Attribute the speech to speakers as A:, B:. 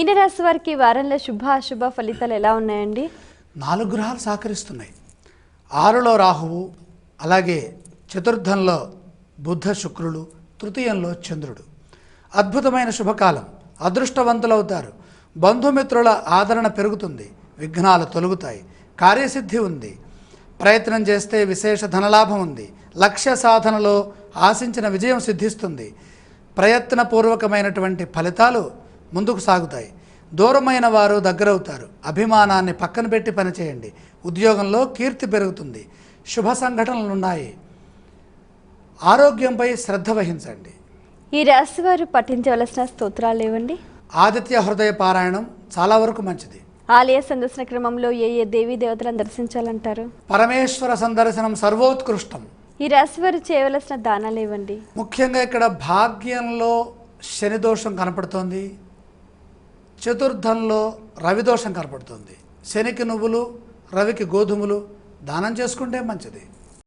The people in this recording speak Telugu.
A: మీనరాశి వారికి వారంలో శుభ అశుభ ఫలితాలు ఎలా ఉన్నాయండి?
B: 4 గ్రహాలు సహకరిస్తున్నాయి. 6లో రాహువు, అలాగే చతుర్థంలో బుధ శుక్రులు, తృతీయంలో చంద్రుడు. అద్భుతమైన శుభకాలం. అదృష్టవంతులవుతారు. బంధుమిత్రుల ఆదరణ పెరుగుతుంది. విఘ్నాలు తొలగుతాయి. కార్యసిద్ధి ఉంది. ప్రయత్నం చేస్తే విశేష ధనలాభం ఉంది. లక్ష్య సాధనలో ఆశించిన విజయం సిద్ధిస్తుంది. ప్రయత్నపూర్వకమైనటువంటి ఫలితాలు ముందుకు సాగుతాయి. దూరమైన వారు దగ్గరవుతారు. అభిమానాన్ని పక్కన పెట్టి పనిచేయండి. ఉద్యోగంలో కీర్తి పెరుగుతుంది. శుభ సంఘటనలు ఉన్నాయి. ఆరోగ్యంపై శ్రద్ధ వహించండి.
A: ఈ రాశి వారు పఠించవలసిన స్తోత్రాలు ఏవండి?
B: ఆదిత్య హృదయ పారాయణం చాలా వరకు మంచిది.
A: ఆలయ సందర్శన క్రమంలో ఏ దేవీ దేవతలను దర్శించాలంటారు?
B: పరమేశ్వర సందర్శనం సర్వోత్కృష్టం.
A: ఈ రాశి వారు చేయవలసిన దానాలు ఏవండి?
B: ముఖ్యంగా ఇక్కడ భాగ్యంలో శని దోషం కనపడుతోంది. చతుర్థంలో రవి దోషం కనపడుతోంది. శనికి నువ్వులు, రవికి గోధుమలు దానం చేసుకుంటే మంచిది.